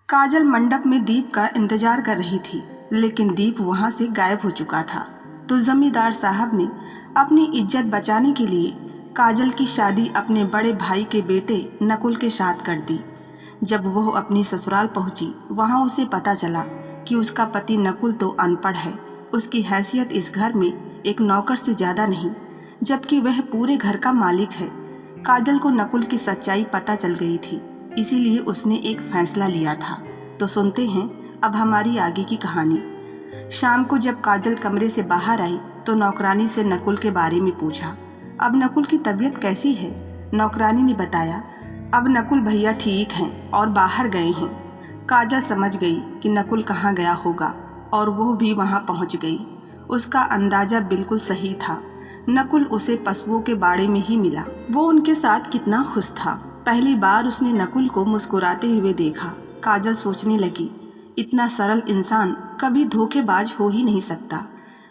काजल मंडप में दीप का इंतजार कर रही थी, लेकिन दीप वहां से गायब हो चुका था। तो जमींदार साहब ने अपनी इज्जत बचाने के लिए काजल की शादी अपने बड़े भाई के बेटे नकुल के साथ कर दी। जब वह अपनी ससुराल पहुंची, वहां उसे पता चला कि उसका पति नकुल तो अनपढ़ है। उसकी हैसियत इस घर में एक नौकर से ज्यादा नहीं, जबकि वह पूरे घर का मालिक है। काजल को नकुल की सच्चाई पता चल गई थी, इसीलिए उसने एक फैसला लिया था। तो सुनते हैं अब हमारी आगे की कहानी। शाम को जब काजल कमरे से बाहर आई तो नौकरानी से नकुल के बारे में पूछा। अब नकुल की तबीयत कैसी है? नौकरानी ने बताया, अब नकुल भैया ठीक हैं और बाहर गए हैं। काजल समझ गई कि नकुल कहाँ गया होगा और वो भी वहाँ पहुँच गई। उसका अंदाजा बिल्कुल सही था। नकुल उसे पशुओं के बाड़े में ही मिला। वो उनके साथ कितना खुश था। पहली बार उसने नकुल को मुस्कुराते हुए देखा। काजल सोचने लगी, इतना सरल इंसान कभी धोखेबाज हो ही नहीं सकता।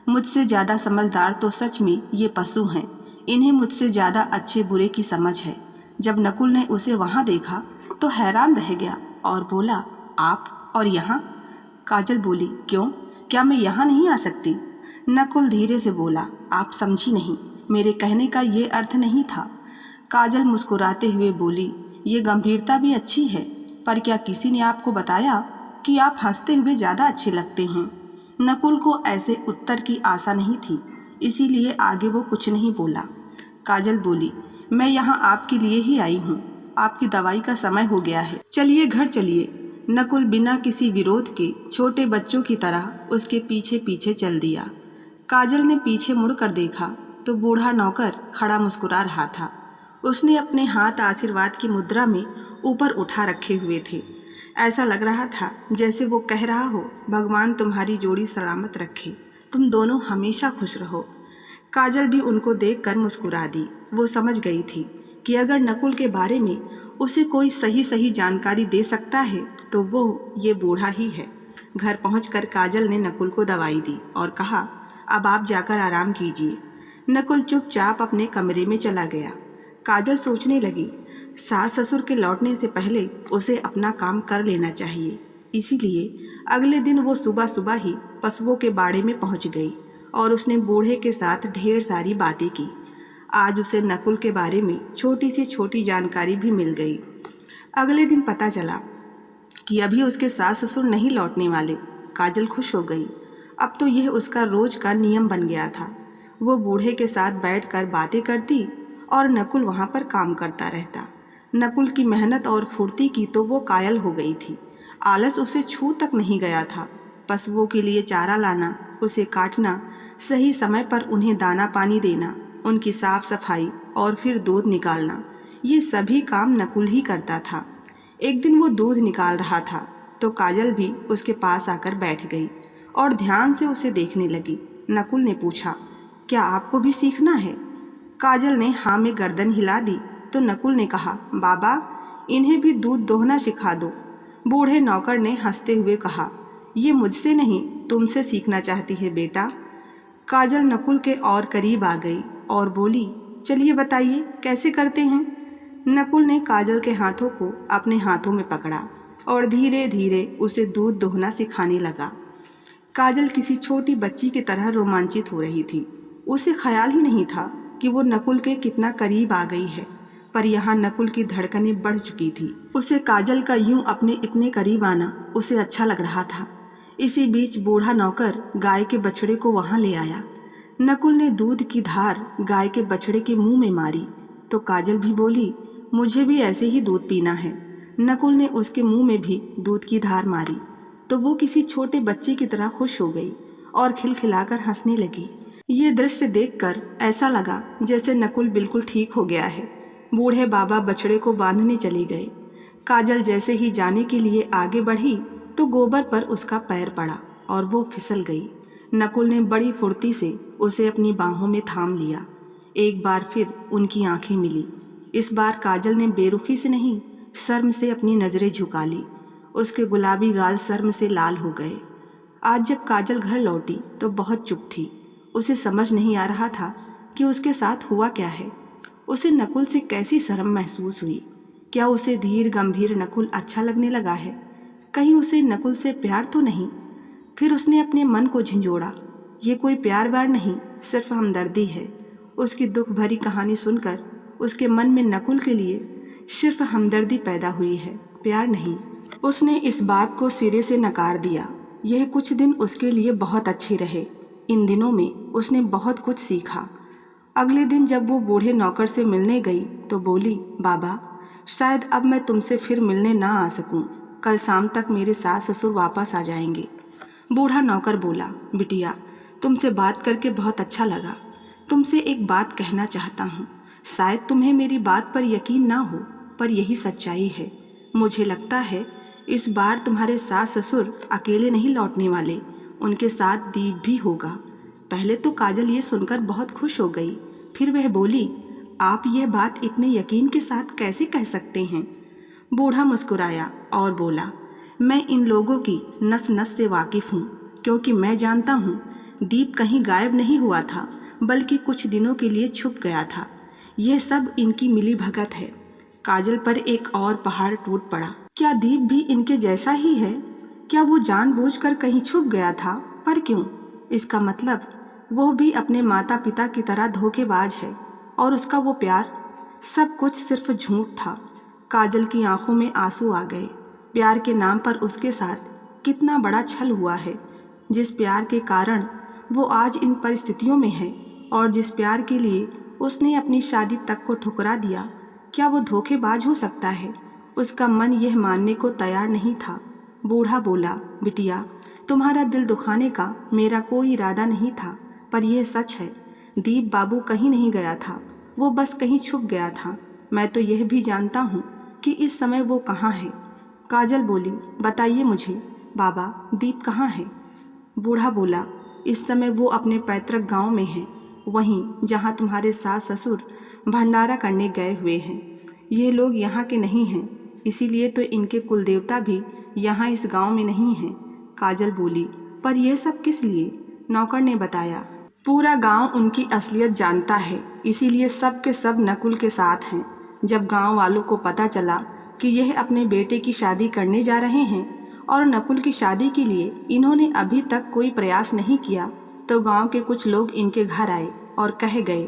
मुझसे ज़्यादा समझदार तो सच में ये पशु हैं। इन्हें मुझसे ज़्यादा अच्छे बुरे की समझ है। जब नकुल ने उसे वहाँ देखा तो हैरान रह गया और बोला, आप और यहाँ? काजल बोली, क्यों, क्या मैं यहाँ नहीं आ सकती? नकुल धीरे से बोला, आप समझी नहीं, मेरे कहने का ये अर्थ नहीं था। काजल मुस्कुराते हुए बोली, ये गंभीरता भी अच्छी है, पर क्या किसी ने आपको बताया कि आप हंसते हुए ज़्यादा अच्छे लगते हैं? नकुल को ऐसे उत्तर की आशा नहीं थी, इसीलिए आगे वो कुछ नहीं बोला। काजल बोली, मैं यहाँ आपके लिए ही आई हूँ। आपकी दवाई का समय हो गया है, चलिए घर चलिए। नकुल बिना किसी विरोध के छोटे बच्चों की तरह उसके पीछे पीछे चल दिया। काजल ने पीछे मुड़कर देखा तो बूढ़ा नौकर खड़ा मुस्कुरा रहा था। उसने अपने हाथ आशीर्वाद की मुद्रा में ऊपर उठा रखे हुए थे। ऐसा लग रहा था जैसे वो कह रहा हो, भगवान तुम्हारी जोड़ी सलामत रखे, तुम दोनों हमेशा खुश रहो। काजल भी उनको देखकर मुस्कुरा दी। वो समझ गई थी कि अगर नकुल के बारे में उसे कोई सही सही जानकारी दे सकता है तो वो ये बूढ़ा ही है। घर पहुंचकर काजल ने नकुल को दवाई दी और कहा, अब आप जाकर आराम कीजिए। नकुल चुपचाप अपने कमरे में चला गया। काजल सोचने लगी, सास ससुर के लौटने से पहले उसे अपना काम कर लेना चाहिए। इसीलिए अगले दिन वो सुबह सुबह ही पशुओं के बाड़े में पहुंच गई और उसने बूढ़े के साथ ढेर सारी बातें की। आज उसे नकुल के बारे में छोटी से छोटी जानकारी भी मिल गई। अगले दिन पता चला कि अभी उसके सास ससुर नहीं लौटने वाले। काजल खुश हो गई। अब तो यह उसका रोज का नियम बन गया था। वो बूढ़े के साथ बैठकर बातें करती और नकुल वहाँ पर काम करता रहता। नकुल की मेहनत और फुर्ती की तो वो कायल हो गई थी। आलस उसे छू तक नहीं गया था। पशुओं के लिए चारा लाना, उसे काटना, सही समय पर उन्हें दाना पानी देना, उनकी साफ सफाई और फिर दूध निकालना, ये सभी काम नकुल ही करता था। एक दिन वो दूध निकाल रहा था तो काजल भी उसके पास आकर बैठ गई और ध्यान से उसे देखने लगी। नकुल ने पूछा, क्या आपको भी सीखना है? काजल ने हाँ में गर्दन हिला दी तो नकुल ने कहा, बाबा, इन्हें भी दूध दोहना सिखा दो। बूढ़े नौकर ने हंसते हुए कहा, ये मुझसे नहीं तुमसे सीखना चाहती है बेटा। काजल नकुल के और करीब आ गई और बोली, चलिए बताइए कैसे करते हैं। नकुल ने काजल के हाथों को अपने हाथों में पकड़ा और धीरे धीरे उसे दूध दोहना सिखाने लगा। काजल किसी छोटी बच्ची की तरह रोमांचित हो रही थी। उसे ख्याल ही नहीं था कि वो नकुल के कितना करीब आ गई है, पर यहाँ नकुल की धड़कनें बढ़ चुकी थी। उसे काजल का यूं अपने इतने करीब आना उसे अच्छा लग रहा था। इसी बीच बूढ़ा नौकर गाय के बछड़े को वहाँ ले आया। नकुल ने दूध की धार गाय के बछड़े के मुंह में मारी तो काजल भी बोली, मुझे भी ऐसे ही दूध पीना है। नकुल ने उसके मुंह में भी दूध की धार मारी तो वो किसी छोटे बच्चे की तरह खुश हो गई और खिलखिलाकर हंसने लगी। ये दृश्य देखकर ऐसा लगा जैसे नकुल बिल्कुल ठीक हो गया है। बूढ़े बाबा बछड़े को बांधने चले गए। काजल जैसे ही जाने के लिए आगे बढ़ी तो गोबर पर उसका पैर पड़ा और वो फिसल गई। नकुल ने बड़ी फुर्ती से उसे अपनी बाहों में थाम लिया। एक बार फिर उनकी आंखें मिली। इस बार काजल ने बेरुखी से नहीं, शर्म से अपनी नज़रें झुका ली। उसके गुलाबी गाल शर्म से लाल हो गए। आज जब काजल घर लौटी तो बहुत चुप थी। उसे समझ नहीं आ रहा था कि उसके साथ हुआ क्या है। उसे नकुल से कैसी शर्म महसूस हुई। क्या उसे धीर गंभीर नकुल अच्छा लगने लगा है? कहीं उसे नकुल से प्यार तो नहीं। फिर उसने अपने मन को झंझोड़ा। ये कोई प्यार व्यार नहीं, सिर्फ हमदर्दी है। उसकी दुख भरी कहानी सुनकर उसके मन में नकुल के लिए सिर्फ हमदर्दी पैदा हुई है, प्यार नहीं। उसने इस बात को सिरे से नकार दिया। यह कुछ दिन उसके लिए बहुत अच्छे रहे। इन दिनों में उसने बहुत कुछ सीखा। अगले दिन जब वो बूढ़े नौकर से मिलने गई तो बोली, बाबा, शायद अब मैं तुमसे फिर मिलने ना आ सकूं। कल शाम तक मेरे सास ससुर वापस आ जाएंगे। बूढ़ा नौकर बोला, बिटिया, तुमसे बात करके बहुत अच्छा लगा। तुमसे एक बात कहना चाहता हूँ। शायद तुम्हें मेरी बात पर यकीन ना हो, पर यही सच्चाई है। मुझे लगता है इस बार तुम्हारे सास ससुर अकेले नहीं लौटने वाले, उनके साथ दीप भी होगा। पहले तो काजल ये सुनकर बहुत खुश हो गई। फिर वह बोली, आप यह बात इतने यकीन के साथ कैसे कह सकते हैं? बूढ़ा मुस्कुराया और बोला, मैं इन लोगों की नस नस से वाकिफ़ हूँ, क्योंकि मैं जानता हूँ दीप कहीं गायब नहीं हुआ था, बल्कि कुछ दिनों के लिए छुप गया था। यह सब इनकी मिली भगत है। काजल पर एक और पहाड़ टूट पड़ा। क्या दीप भी इनके जैसा ही है? क्या वो जानबूझकर कहीं छुप गया था? पर क्यों? इसका मतलब वो भी अपने माता पिता की तरह धोखेबाज है, और उसका वो प्यार सब कुछ सिर्फ झूठ था। काजल की आंखों में आंसू आ गए। प्यार के नाम पर उसके साथ कितना बड़ा छल हुआ है। जिस प्यार के कारण वो आज इन परिस्थितियों में है, और जिस प्यार के लिए उसने अपनी शादी तक को ठुकरा दिया, क्या वो धोखेबाज हो सकता है? उसका मन यह मानने को तैयार नहीं था। बूढ़ा बोला, बिटिया, तुम्हारा दिल दुखाने का मेरा कोई इरादा नहीं था, पर यह सच है, दीप बाबू कहीं नहीं गया था, वो बस कहीं छुप गया था। मैं तो यह भी जानता हूँ कि इस समय वो कहाँ है। काजल बोली, बताइए मुझे, बाबा, दीप कहाँ है? बूढ़ा बोला, इस समय वो अपने पैतृक गांव में है, वहीं जहाँ तुम्हारे सास ससुर भंडारा करने गए हुए हैं। ये लोग यहाँ के नहीं हैं, इसीलिए तो इनके कुलदेवता भी यहाँ इस गांव में नहीं हैं। काजल बोली, पर यह सब किस लिए? नौकर ने बताया, पूरा गांव उनकी असलियत जानता है, इसीलिए सब के सब नकुल के साथ हैं। जब गांव वालों को पता चला कि यह अपने बेटे की शादी करने जा रहे हैं और नकुल की शादी के लिए इन्होंने अभी तक कोई प्रयास नहीं किया, तो गांव के कुछ लोग इनके घर आए और कह गए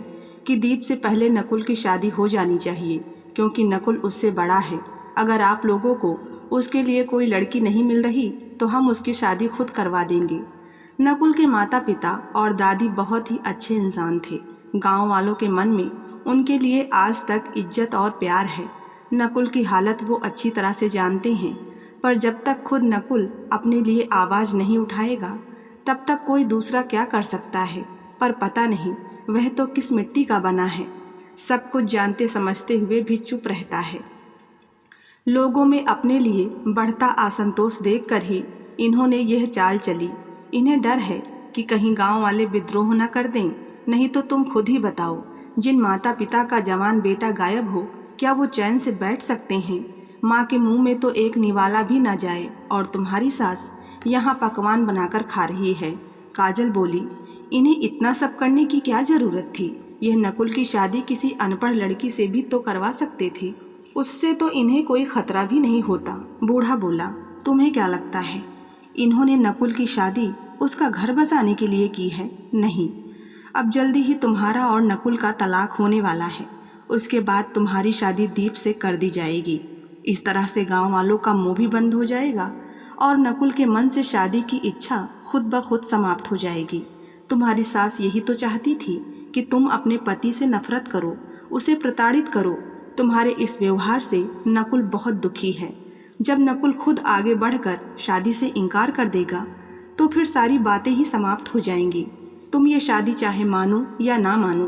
कि दीप से पहले नकुल की शादी हो जानी चाहिए, क्योंकि नकुल उससे बड़ा है। अगर आप लोगों को उसके लिए कोई लड़की नहीं मिल रही तो हम उसकी शादी खुद करवा देंगे। नकुल के माता पिता और दादी बहुत ही अच्छे इंसान थे। गांव वालों के मन में उनके लिए आज तक इज्जत और प्यार है। नकुल की हालत वो अच्छी तरह से जानते हैं, पर जब तक खुद नकुल अपने लिए आवाज़ नहीं उठाएगा तब तक कोई दूसरा क्या कर सकता है। पर पता नहीं वह तो किस मिट्टी का बना है, सब कुछ जानते समझते हुए भी चुप रहता है। लोगों में अपने लिए बढ़ता असंतोष देखकर ही इन्होंने यह चाल चली। इन्हें डर है कि कहीं गांव वाले विद्रोह न कर दें। नहीं तो तुम खुद ही बताओ, जिन माता पिता का जवान बेटा गायब हो, क्या वो चैन से बैठ सकते हैं? माँ के मुंह में तो एक निवाला भी ना जाए, और तुम्हारी सास यहाँ पकवान बनाकर खा रही है। काजल बोली, इन्हें इतना सब करने की क्या ज़रूरत थी? यह नकुल की शादी किसी अनपढ़ लड़की से भी तो करवा सकते थे, उससे तो इन्हें कोई खतरा भी नहीं होता। बूढ़ा बोला, तुम्हें क्या लगता है इन्होंने नकुल की शादी उसका घर बसाने के लिए की है? नहीं, अब जल्दी ही तुम्हारा और नकुल का तलाक होने वाला है। उसके बाद तुम्हारी शादी दीप से कर दी जाएगी। इस तरह से गांव वालों का मुंह भी बंद हो जाएगा और नकुल के मन से शादी की इच्छा खुद ब खुद समाप्त हो जाएगी। तुम्हारी सास यही तो चाहती थी कि तुम अपने पति से नफरत करो, उसे प्रताड़ित करो। तुम्हारे इस व्यवहार से नकुल बहुत दुखी है। जब नकुल खुद आगे बढ़कर शादी से इनकार कर देगा तो फिर सारी बातें ही समाप्त हो जाएंगी। तुम ये शादी चाहे मानो या ना मानो,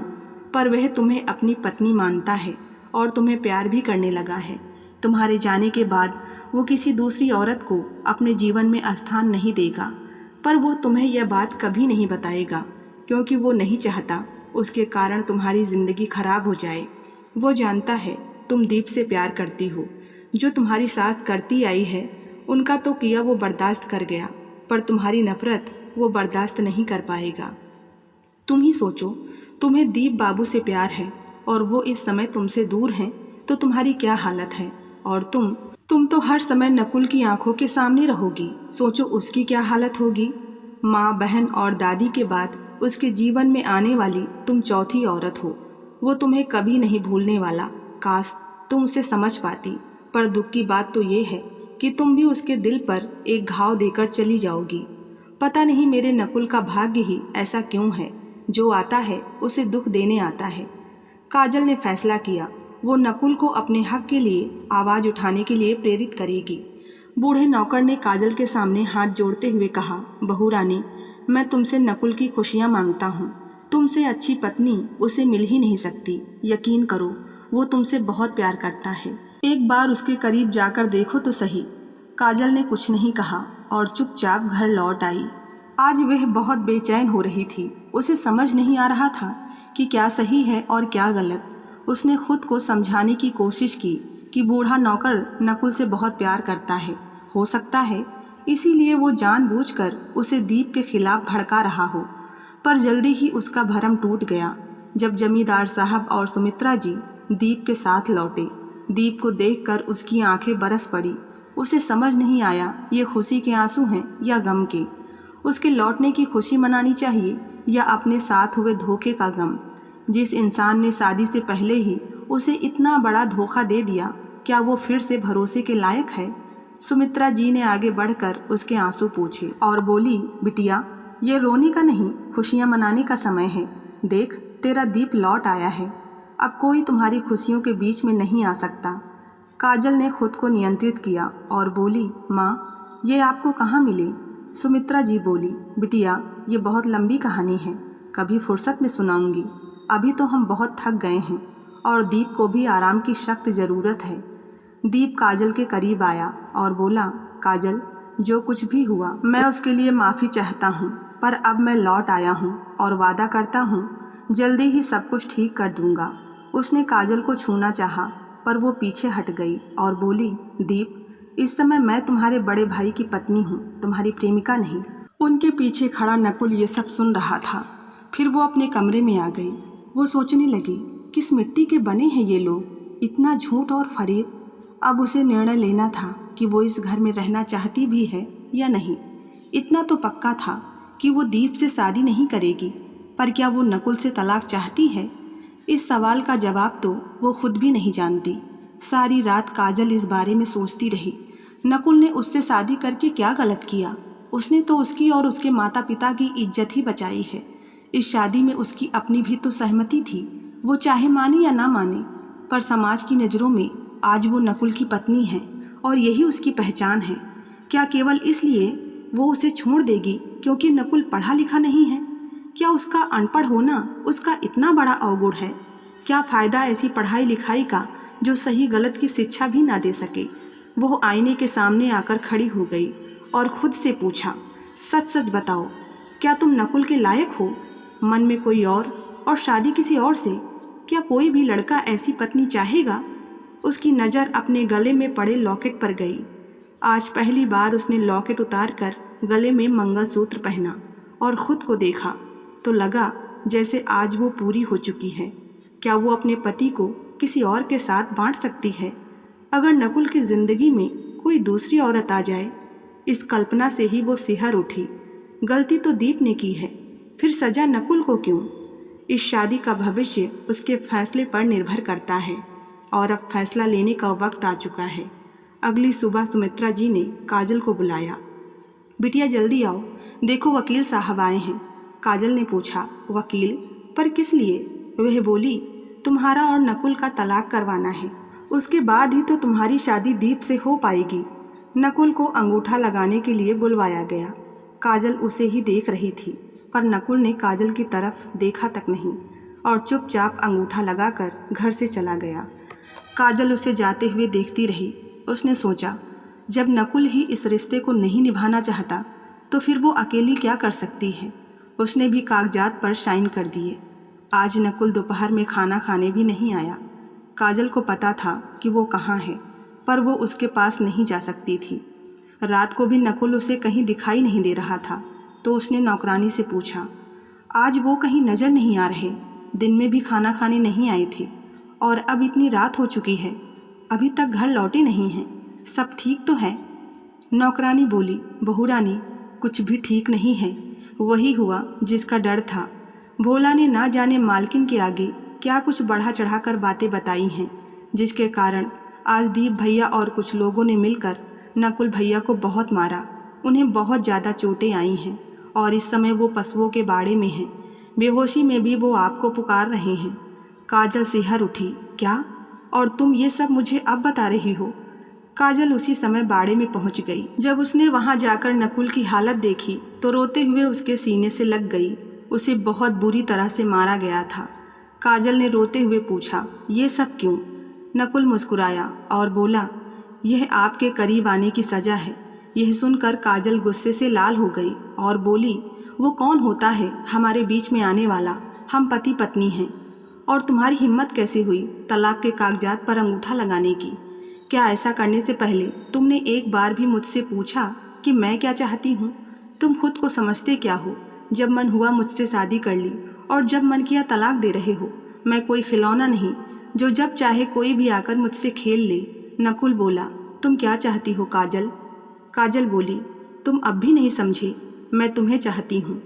पर वह तुम्हें अपनी पत्नी मानता है और तुम्हें प्यार भी करने लगा है। तुम्हारे जाने के बाद वो किसी दूसरी औरत को अपने जीवन में स्थान नहीं देगा, पर वो तुम्हें यह बात कभी नहीं बताएगा, क्योंकि वो नहीं चाहता उसके कारण तुम्हारी ज़िंदगी खराब हो जाए। वो जानता है तुम दीप से प्यार करती हो। जो तुम्हारी सास करती आई है उनका तो किया वो बर्दाश्त कर गया, पर तुम्हारी नफरत वो बर्दाश्त नहीं कर पाएगा। तुम ही सोचो, तुम्हें दीप बाबू से प्यार है और वो इस समय तुमसे दूर हैं, तो तुम्हारी क्या हालत है। और तुम तुम तो हर समय नकुल की आंखों के सामने रहोगी, सोचो उसकी क्या हालत होगी। माँ, बहन और दादी के बाद उसके जीवन में आने वाली तुम चौथी औरत हो। वो तुम्हें कभी नहीं भूलने वाला। काश तुम उसे समझ पाती, पर दुख की बात तो ये है कि तुम भी उसके दिल पर एक घाव देकर चली जाओगी। पता नहीं मेरे नकुल का भाग्य ही ऐसा क्यों है, जो आता है उसे दुख देने आता है। काजल ने फैसला किया, वो नकुल को अपने हक के लिए आवाज़ उठाने के लिए प्रेरित करेगी। बूढ़े नौकर ने काजल के सामने हाथ जोड़ते हुए कहा, बहू रानी, मैं तुमसे नकुल की खुशियाँ मांगता हूँ। तुमसे अच्छी पत्नी उसे मिल ही नहीं सकती। यकीन करो, वो तुमसे बहुत प्यार करता है। एक बार उसके करीब जाकर देखो तो सही। काजल ने कुछ नहीं कहा और चुपचाप घर लौट आई। आज वह बहुत बेचैन हो रही थी। उसे समझ नहीं आ रहा था कि क्या सही है और क्या गलत। उसने खुद को समझाने की कोशिश की कि बूढ़ा नौकर नकुल से बहुत प्यार करता है, हो सकता है इसीलिए वो जानबूझकर उसे दीप के खिलाफ भड़का रहा हो। पर जल्दी ही उसका भरम टूट गया जब जमींदार साहब और सुमित्रा जी दीप के साथ लौटे। दीप को देखकर उसकी आंखें बरस पड़ी। उसे समझ नहीं आया ये खुशी के आंसू हैं या गम के। उसके लौटने की खुशी मनानी चाहिए या अपने साथ हुए धोखे का गम। जिस इंसान ने शादी से पहले ही उसे इतना बड़ा धोखा दे दिया, क्या वो फिर से भरोसे के लायक है? सुमित्रा जी ने आगे बढ़कर उसके आंसू पूछे और बोली, बिटिया, ये रोने का नहीं, खुशियां मनाने का समय है। देख, तेरा दीप लौट आया है। अब कोई तुम्हारी खुशियों के बीच में नहीं आ सकता। काजल ने खुद को नियंत्रित किया और बोली, माँ, ये आपको कहाँ मिले? सुमित्रा जी बोली, बिटिया, ये बहुत लंबी कहानी है, कभी फुर्सत में सुनाऊंगी। अभी तो हम बहुत थक गए हैं और दीप को भी आराम की सख्त ज़रूरत है। दीप काजल के करीब आया और बोला, काजल, जो कुछ भी हुआ मैं उसके लिए माफ़ी चाहता हूँ, पर अब मैं लौट आया हूँ और वादा करता हूँ जल्दी ही सब कुछ ठीक कर दूँगा। उसने काजल को छूना चाहा, पर वो पीछे हट गई और बोली, दीप, इस समय मैं तुम्हारे बड़े भाई की पत्नी हूँ, तुम्हारी प्रेमिका नहीं। उनके पीछे खड़ा नकुल ये सब सुन रहा था। फिर वो अपने कमरे में आ गई। वो सोचने लगी, किस मिट्टी के बने हैं ये लोग, इतना झूठ और फरेब। अब उसे निर्णय लेना था कि वो इस घर में रहना चाहती भी है या नहीं। इतना तो पक्का था कि वो दीप से शादी नहीं करेगी, पर क्या वो नकुल से तलाक चाहती है? इस सवाल का जवाब तो वो खुद भी नहीं जानती। सारी रात काजल इस बारे में सोचती रही। नकुल ने उससे शादी करके क्या गलत किया? उसने तो उसकी और उसके माता पिता की इज्जत ही बचाई है। इस शादी में उसकी अपनी भी तो सहमति थी, वो चाहे माने या ना माने, पर समाज की नज़रों में आज वो नकुल की पत्नी है और यही उसकी पहचान है। क्या केवल इसलिए वो उसे छोड़ देगी क्योंकि नकुल पढ़ा लिखा नहीं है? क्या उसका अनपढ़ होना उसका इतना बड़ा अवगुण है? क्या फ़ायदा ऐसी पढ़ाई लिखाई का जो सही गलत की शिक्षा भी ना दे सके? वो आईने के सामने आकर खड़ी हो गई और खुद से पूछा, सच सच बताओ, क्या तुम नकुल के लायक हो? मन में कोई और शादी किसी और से? क्या कोई भी लड़का ऐसी पत्नी चाहेगा? उसकी नज़र अपने गले में पड़े लॉकेट पर गई। आज पहली बार उसने लॉकेट उतार कर गले में मंगलसूत्र पहना और ख़ुद को देखा तो लगा जैसे आज वो पूरी हो चुकी है। क्या वो अपने पति को किसी और के साथ बांट सकती है? अगर नकुल की ज़िंदगी में कोई दूसरी औरत आ जाए, इस कल्पना से ही वो सिहर उठी। गलती तो दीप ने की है, फिर सजा नकुल को क्यों? इस शादी का भविष्य उसके फैसले पर निर्भर करता है और अब फैसला लेने का वक्त आ चुका है। अगली सुबह सुमित्रा जी ने काजल को बुलाया। बिटिया, जल्दी आओ, देखो वकील साहब आए हैं। काजल ने पूछा, वकील? पर किस लिए? वह बोली, तुम्हारा और नकुल का तलाक करवाना है, उसके बाद ही तो तुम्हारी शादी दीप से हो पाएगी। नकुल को अंगूठा लगाने के लिए बुलवाया गया। काजल उसे ही देख रही थी, पर नकुल ने काजल की तरफ देखा तक नहीं और चुपचाप अंगूठा लगाकर घर से चला गया। काजल उसे जाते हुए देखती रही। उसने सोचा, जब नकुल ही इस रिश्ते को नहीं निभाना चाहता तो फिर वो अकेली क्या कर सकती है। उसने भी कागजात पर साइन कर दिए। आज नकुल दोपहर में खाना खाने भी नहीं आया। काजल को पता था कि वो कहाँ है, पर वो उसके पास नहीं जा सकती थी। रात को भी नकुल उसे कहीं दिखाई नहीं दे रहा था, तो उसने नौकरानी से पूछा, आज वो कहीं नज़र नहीं आ रहे? दिन में भी खाना खाने नहीं आए थे और अब इतनी रात हो चुकी है, अभी तक घर लौटे नहीं हैं। सब ठीक तो है? नौकरानी बोली, बहू रानी, कुछ भी ठीक नहीं है। वही हुआ जिसका डर था। भोला ने ना जाने मालकिन के आगे क्या कुछ बढ़ा चढ़ा कर बातें बताई हैं, जिसके कारण आज दीप भैया और कुछ लोगों ने मिलकर नकुल भैया को बहुत मारा। उन्हें बहुत ज़्यादा चोटें आई हैं और इस समय वो पशुओं के बाड़े में हैं। बेहोशी में भी वो आपको पुकार रहे हैं। काजल सिहर उठी, क्या? और तुम ये सब मुझे अब बता रही हो? काजल उसी समय बाड़े में पहुंच गई। जब उसने वहां जाकर नकुल की हालत देखी तो रोते हुए उसके सीने से लग गई। उसे बहुत बुरी तरह से मारा गया था। काजल ने रोते हुए पूछा, ये सब क्यों? नकुल मुस्कुराया और बोला, यह आपके करीब आने की सज़ा है। यह सुनकर काजल गुस्से से लाल हो गई और बोली, वो कौन होता है हमारे बीच में आने वाला? हम पति पत्नी हैं। और तुम्हारी हिम्मत कैसे हुई तलाक के कागजात पर अंगूठा लगाने की? क्या ऐसा करने से पहले तुमने एक बार भी मुझसे पूछा कि मैं क्या चाहती हूँ? तुम खुद को समझते क्या हो? जब मन हुआ मुझसे शादी कर ली और जब मन किया तलाक दे रहे हो। मैं कोई खिलौना नहीं जो जब चाहे कोई भी आकर मुझसे खेल ले। नकुल बोला, तुम क्या चाहती हो काजल? काजल बोली, तुम अब भी नहीं समझे, मैं तुम्हें चाहती हूँ।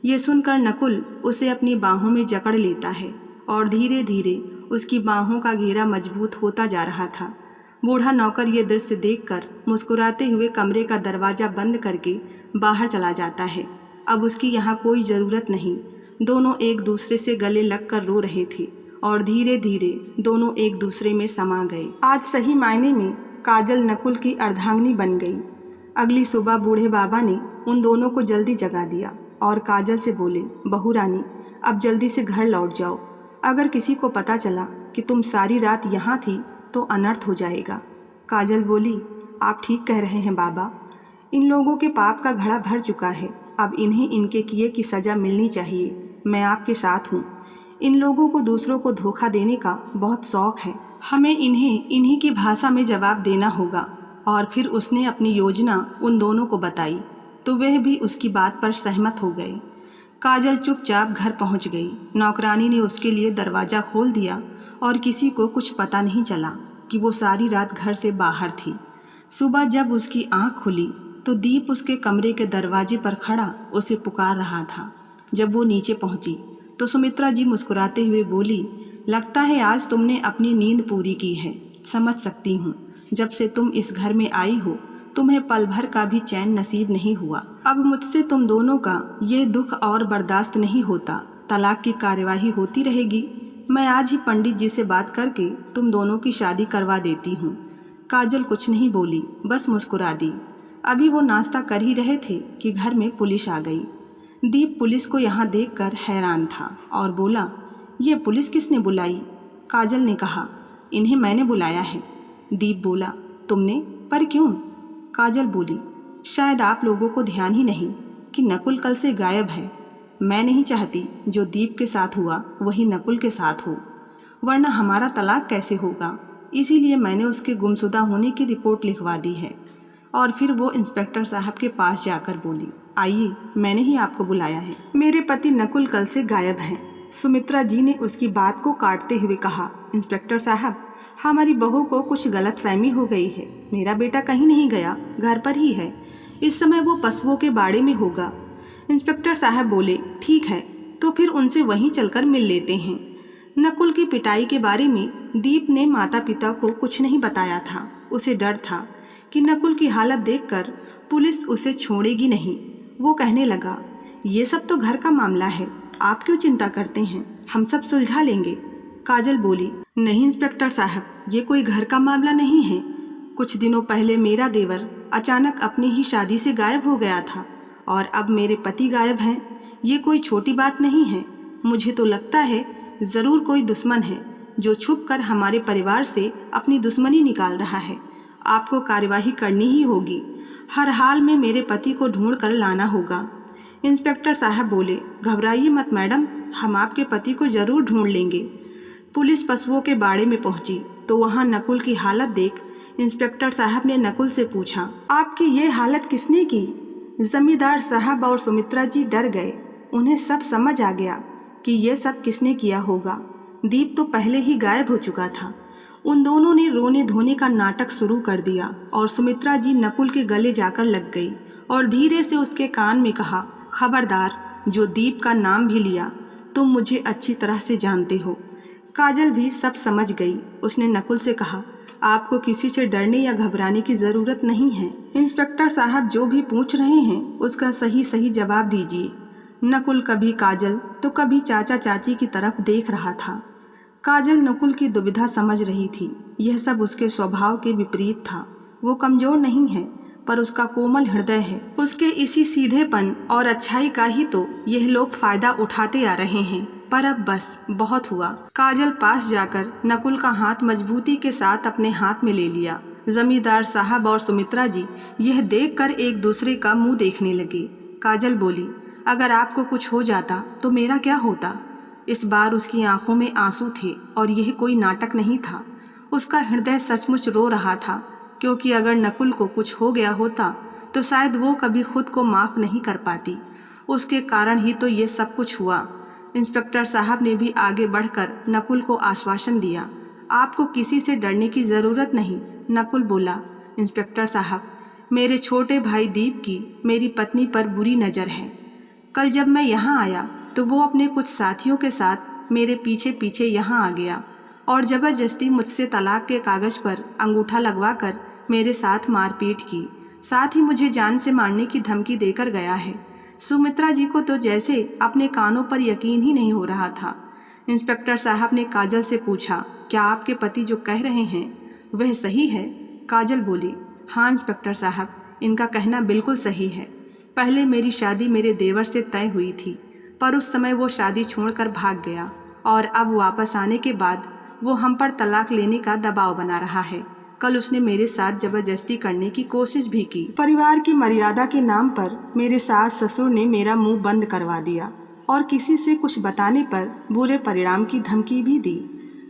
ये सुनकर नकुल उसे अपनी बाहों में जकड़ लेता है और धीरे धीरे उसकी बाहों का घेरा मजबूत होता जा रहा था। बूढ़ा नौकर ये दृश्य देखकर मुस्कुराते हुए कमरे का दरवाज़ा बंद करके बाहर चला जाता है। अब उसकी यहाँ कोई ज़रूरत नहीं। दोनों एक दूसरे से गले लगकर रो रहे थे और धीरे धीरे दोनों एक दूसरे में समा गए। आज सही मायने में काजल नकुल की अर्धांगिनी बन गई। अगली सुबह बूढ़े बाबा ने उन दोनों को जल्दी जगा दिया और काजल से बोले, बहू रानी, अब जल्दी से घर लौट जाओ। अगर किसी को पता चला कि तुम सारी रात यहाँ थी तो अनर्थ हो जाएगा। काजल बोली, आप ठीक कह रहे हैं बाबा। इन लोगों के पाप का घड़ा भर चुका है। अब इन्हें इनके किए की सज़ा मिलनी चाहिए। मैं आपके साथ हूँ। इन लोगों को दूसरों को धोखा देने का बहुत शौक है। हमें इन्हें इन्हीं की भाषा में जवाब देना होगा। और फिर उसने अपनी योजना उन दोनों को बताई तो वह भी उसकी बात पर सहमत हो गए। काजल चुपचाप घर पहुंच गई। नौकरानी ने उसके लिए दरवाज़ा खोल दिया और किसी को कुछ पता नहीं चला कि वो सारी रात घर से बाहर थी। सुबह जब उसकी आंख खुली तो दीप उसके कमरे के दरवाजे पर खड़ा उसे पुकार रहा था। जब वो नीचे पहुंची तो सुमित्रा जी मुस्कुराते हुए बोली, लगता है आज तुमने अपनी नींद पूरी की है। समझ सकती हूँ, जब से तुम इस घर में आई हो तुम्हें पल भर का भी चैन नसीब नहीं हुआ। अब मुझसे तुम दोनों का ये दुख और बर्दाश्त नहीं होता। तलाक की कार्यवाही होती रहेगी। मैं आज ही पंडित जी से बात करके तुम दोनों की शादी करवा देती हूँ। काजल कुछ नहीं बोली, बस मुस्कुरा दी। अभी वो नाश्ता कर ही रहे थे कि घर में पुलिस आ गई। दीप पुलिस को यहाँ देखकर हैरान था और बोला, ये पुलिस किसने बुलाई? काजल ने कहा, इन्हें मैंने बुलाया है। दीप बोला, तुमने? पर क्यों? काजल बोली, शायद आप लोगों को ध्यान ही नहीं कि नकुल कल से गायब है। मैं नहीं चाहती जो दीप के साथ हुआ वही नकुल के साथ हो, वरना हमारा तलाक कैसे होगा। इसीलिए मैंने उसके गुमशुदा होने की रिपोर्ट लिखवा दी है। और फिर वो इंस्पेक्टर साहब के पास जाकर बोली, आइए, मैंने ही आपको बुलाया है। मेरे पति नकुल कल से गायब हैं। सुमित्रा जी ने उसकी बात को काटते हुए कहा, इंस्पेक्टर साहब, हमारी बहू को कुछ गलतफहमी हो गई है। मेरा बेटा कहीं नहीं गया, घर पर ही है। इस समय वो पशुओं के बाड़े में होगा। इंस्पेक्टर साहब बोले, ठीक है, तो फिर उनसे वहीं चलकर मिल लेते हैं। नकुल की पिटाई के बारे में दीप ने माता पिता को कुछ नहीं बताया था। उसे डर था कि नकुल की हालत देखकर पुलिस उसे छोड़ेगी नहीं। वो कहने लगा, ये सब तो घर का मामला है, आप क्यों चिंता करते हैं, हम सब सुलझा लेंगे। काजल बोली, नहीं इंस्पेक्टर साहब, ये कोई घर का मामला नहीं है। कुछ दिनों पहले मेरा देवर अचानक अपनी ही शादी से गायब हो गया था और अब मेरे पति गायब हैं। ये कोई छोटी बात नहीं है। मुझे तो लगता है ज़रूर कोई दुश्मन है जो छुपकर हमारे परिवार से अपनी दुश्मनी निकाल रहा है। आपको कार्यवाही करनी ही होगी। हर हाल में मेरे पति को ढूंढ कर लाना होगा। इंस्पेक्टर साहब बोले, घबराइए मत मैडम, हम आपके पति को ज़रूर ढूंढ लेंगे। पुलिस पशुओं के बाड़े में पहुंची तो वहां नकुल की हालत देख इंस्पेक्टर साहब ने नकुल से पूछा, आपकी ये हालत किसने की? जमींदार साहब और सुमित्रा जी डर गए। उन्हें सब समझ आ गया कि ये सब किसने किया होगा। दीप तो पहले ही गायब हो चुका था। उन दोनों ने रोने धोने का नाटक शुरू कर दिया और सुमित्रा जी नकुल के गले जाकर लग गई और धीरे से उसके कान में कहा, खबरदार, जो दीप का नाम भी लिया, तुम मुझे अच्छी तरह से जानते हो। काजल भी सब समझ गई। उसने नकुल से कहा, आपको किसी से डरने या घबराने की ज़रूरत नहीं है। इंस्पेक्टर साहब जो भी पूछ रहे हैं उसका सही सही जवाब दीजिए। नकुल कभी काजल तो कभी चाचा चाची की तरफ देख रहा था। काजल नकुल की दुविधा समझ रही थी। यह सब उसके स्वभाव के विपरीत था। वो कमज़ोर नहीं है, पर उसका कोमल हृदय है। उसके इसी सीधेपन और अच्छाई का ही तो यह लोग फायदा उठाते आ रहे हैं। पर अब बस बहुत हुआ। काजल पास जाकर नकुल का हाथ मजबूती के साथ अपने हाथ में ले लिया। जमींदार साहब और सुमित्रा जी यह देखकर एक दूसरे का मुंह देखने लगे। काजल बोली, अगर आपको कुछ हो जाता तो मेरा क्या होता? इस बार उसकी आंखों में आंसू थे और यह कोई नाटक नहीं था। उसका हृदय सचमुच रो रहा था, क्योंकि अगर नकुल को कुछ हो गया होता तो शायद वो कभी खुद को माफ़ नहीं कर पाती। उसके कारण ही तो ये सब कुछ हुआ। इंस्पेक्टर साहब ने भी आगे बढ़कर नकुल को आश्वासन दिया, आपको किसी से डरने की ज़रूरत नहीं। नकुल बोला, इंस्पेक्टर साहब, मेरे छोटे भाई दीप की मेरी पत्नी पर बुरी नज़र है। कल जब मैं यहाँ आया तो वो अपने कुछ साथियों के साथ मेरे पीछे पीछे यहाँ आ गया और ज़बरदस्ती मुझसे तलाक के कागज़ पर अंगूठा लगवाकर मेरे साथ मारपीट की। साथ ही मुझे जान से मारने की धमकी देकर गया है। सुमित्रा जी को तो जैसे अपने कानों पर यकीन ही नहीं हो रहा था। इंस्पेक्टर साहब ने काजल से पूछा, क्या आपके पति जो कह रहे हैं वह सही है? काजल बोली, हाँ इंस्पेक्टर साहब, इनका कहना बिल्कुल सही है। पहले मेरी शादी मेरे देवर से तय हुई थी, पर उस समय वो शादी छोड़कर भाग गया और अब वापस आने के बाद वो हम पर तलाक लेने का दबाव बना रहा है। कल उसने मेरे साथ जबरदस्ती करने की कोशिश भी की। परिवार की मर्यादा के नाम पर मेरे सास ससुर ने मेरा मुंह बंद करवा दिया और किसी से कुछ बताने पर बुरे परिणाम की धमकी भी दी।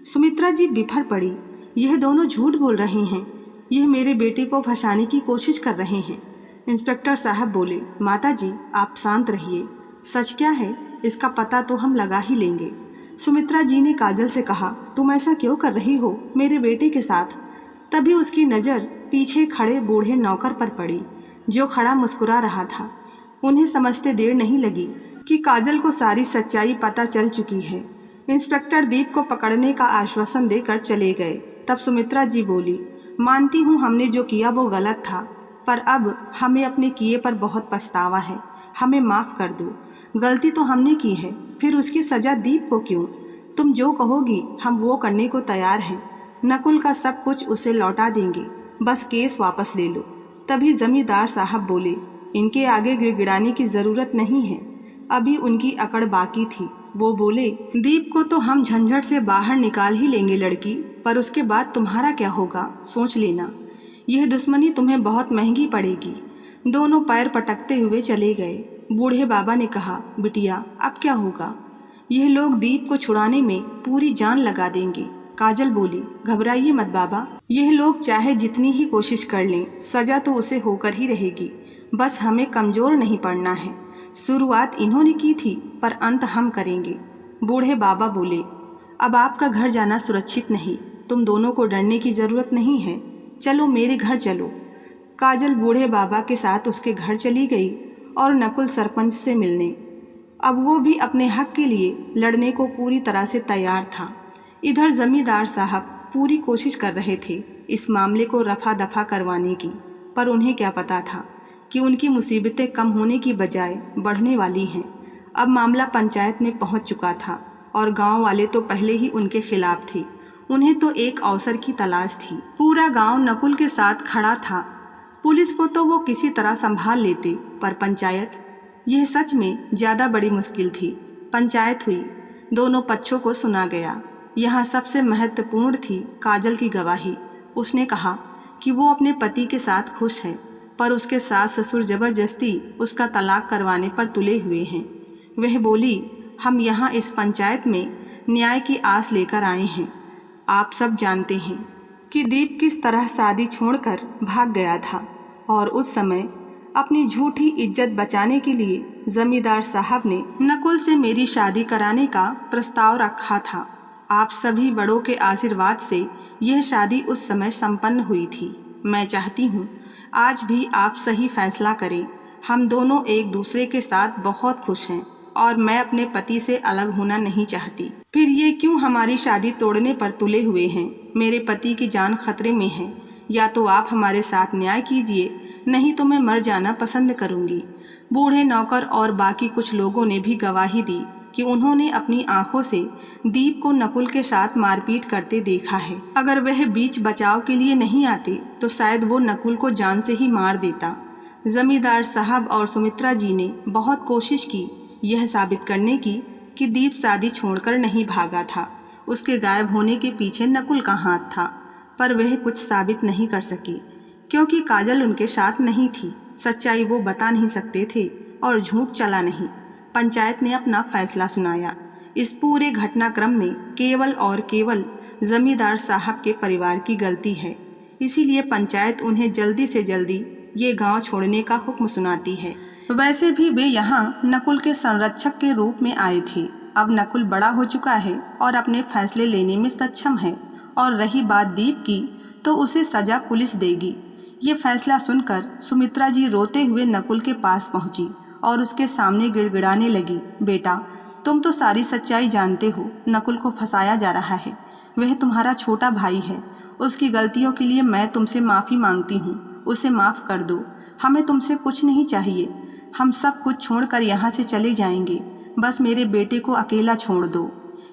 सुमित्रा जी बिफर पड़ी, यह दोनों झूठ बोल रहे हैं। यह मेरे बेटे को फंसाने की कोशिश कर रहे हैं। इंस्पेक्टर साहब बोले, माता जी आप शांत रहिए, सच क्या है इसका पता तो हम लगा ही लेंगे। सुमित्रा जी ने काजल से कहा, तुम ऐसा क्यों कर रही हो मेरे बेटे के साथ? तभी उसकी नज़र पीछे खड़े बूढ़े नौकर पर पड़ी, जो खड़ा मुस्कुरा रहा था। उन्हें समझते देर नहीं लगी कि काजल को सारी सच्चाई पता चल चुकी है। इंस्पेक्टर दीप को पकड़ने का आश्वासन देकर चले गए। तब सुमित्रा जी बोली, मानती हूँ हमने जो किया वो गलत था, पर अब हमें अपने किए पर बहुत पछतावा है। हमें माफ़ कर दो। गलती तो हमने की है, फिर उसकी सज़ा दीप को क्यों? तुम जो कहोगी हम वो करने को तैयार हैं। नकुल का सब कुछ उसे लौटा देंगे, बस केस वापस ले लो। तभी जमींदार साहब बोले, इनके आगे गिड़गिड़ाने की ज़रूरत नहीं है, अभी उनकी अकड़ बाकी थी। वो बोले, दीप को तो हम झंझट से बाहर निकाल ही लेंगे लड़की, पर उसके बाद तुम्हारा क्या होगा सोच लेना। यह दुश्मनी तुम्हें बहुत महंगी पड़ेगी। दोनों पैर पटकते हुए चले गए। बूढ़े बाबा ने कहा, बिटिया अब क्या होगा? यह लोग दीप को छुड़ाने में पूरी जान लगा देंगे। काजल बोली, घबराइए मत बाबा, यह लोग चाहे जितनी ही कोशिश कर लें, सज़ा तो उसे होकर ही रहेगी। बस हमें कमज़ोर नहीं पड़ना है। शुरुआत इन्होंने की थी, पर अंत हम करेंगे। बूढ़े बाबा बोले, अब आपका घर जाना सुरक्षित नहीं, तुम दोनों को डरने की ज़रूरत नहीं है। चलो मेरे घर चलो। काजल बूढ़े बाबा के साथ उसके घर चली गई और नकुल सरपंच से मिलने। अब वो भी अपने हक के लिए लड़ने को पूरी तरह से तैयार था। इधर जमींदार साहब पूरी कोशिश कर रहे थे इस मामले को रफा दफा करवाने की, पर उन्हें क्या पता था कि उनकी मुसीबतें कम होने की बजाय बढ़ने वाली हैं। अब मामला पंचायत में पहुंच चुका था और गांव वाले तो पहले ही उनके खिलाफ थे। उन्हें तो एक अवसर की तलाश थी। पूरा गांव नकुल के साथ खड़ा था। पुलिस को तो वो किसी तरह संभाल लेते, पर पंचायत, यह सच में ज़्यादा बड़ी मुश्किल थी। पंचायत हुई, दोनों पक्षों को सुना गया। यहाँ सबसे महत्वपूर्ण थी काजल की गवाही। उसने कहा कि वो अपने पति के साथ खुश है, पर उसके सास ससुर जबरदस्ती उसका तलाक करवाने पर तुले हुए हैं। वह बोली, हम यहाँ इस पंचायत में न्याय की आस लेकर आए हैं। आप सब जानते हैं कि दीप किस तरह शादी छोड़कर भाग गया था, और उस समय अपनी झूठी इज्जत बचाने के लिए जमींदार साहब ने नकुल से मेरी शादी कराने का प्रस्ताव रखा था। आप सभी बड़ों के आशीर्वाद से यह शादी उस समय संपन्न हुई थी। मैं चाहती हूँ आज भी आप सही फैसला करें। हम दोनों एक दूसरे के साथ बहुत खुश हैं और मैं अपने पति से अलग होना नहीं चाहती। फिर ये क्यों हमारी शादी तोड़ने पर तुले हुए हैं? मेरे पति की जान खतरे में है। या तो आप हमारे साथ न्याय कीजिए, नहीं तो मैं मर जाना पसंद करूंगी। बूढ़े नौकर और बाकी कुछ लोगों ने भी गवाही दी कि उन्होंने अपनी आंखों से दीप को नकुल के साथ मारपीट करते देखा है। अगर वह बीच बचाव के लिए नहीं आते तो शायद वो नकुल को जान से ही मार देता। जमींदार साहब और सुमित्रा जी ने बहुत कोशिश की यह साबित करने की कि दीप शादी छोड़कर नहीं भागा था। उसके गायब होने के पीछे नकुल का हाथ था, पर वह कुछ साबित नहीं कर सके क्योंकि काजल उनके साथ नहीं थी। सच्चाई वो बता नहीं सकते थे और झूठ चला नहीं। पंचायत ने अपना फैसला सुनाया। इस पूरे घटनाक्रम में केवल और केवल जमींदार साहब के परिवार की गलती है। इसीलिए पंचायत उन्हें जल्दी से जल्दी ये गांव छोड़ने का हुक्म सुनाती है। वैसे भी वे यहाँ नकुल के संरक्षक के रूप में आए थे। अब नकुल बड़ा हो चुका है और अपने फैसले लेने में सक्षम है। और रही बात दीप की, तो उसे सजा पुलिस देगी। ये फैसला सुनकर सुमित्रा जी रोते हुए नकुल के पास पहुंची और उसके सामने गिड़गिड़ाने लगी। बेटा, तुम तो सारी सच्चाई जानते हो। नकुल को फंसाया जा रहा है। वह तुम्हारा छोटा भाई है। उसकी गलतियों के लिए मैं तुमसे माफ़ी मांगती हूँ। उसे माफ़ कर दो। हमें तुमसे कुछ नहीं चाहिए। हम सब कुछ छोड़कर यहाँ से चले जाएंगे। बस मेरे बेटे को अकेला छोड़ दो।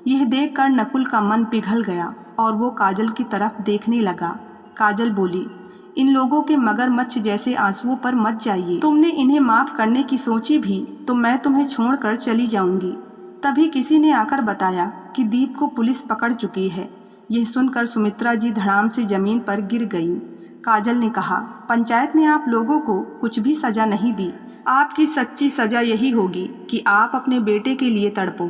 यह देखकर नकुल का मन पिघल गया और वो काजल की तरफ देखने लगा। काजल बोली, इन लोगों के मगरमच्छ जैसे आंसुओं पर मत जाइए। तुमने इन्हें माफ़ करने की सोची भी तो मैं तुम्हें छोड़कर चली जाऊंगी। तभी किसी ने आकर बताया कि दीप को पुलिस पकड़ चुकी है। यह सुनकर सुमित्रा जी धड़ाम से जमीन पर गिर गईं। काजल ने कहा, पंचायत ने आप लोगों को कुछ भी सजा नहीं दी। आपकी सच्ची सजा यही होगी कि आप अपने बेटे के लिए तड़पो।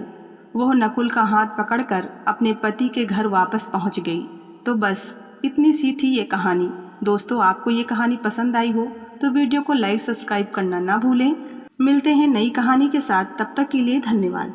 वह नकुल का हाथ पकड़कर अपने पति के घर वापस पहुंच गई। तो बस इतनी सी थी ये कहानी। दोस्तों, आपको ये कहानी पसंद आई हो तो वीडियो को लाइक सब्सक्राइब करना ना भूलें। मिलते हैं नई कहानी के साथ। तब तक के लिए धन्यवाद।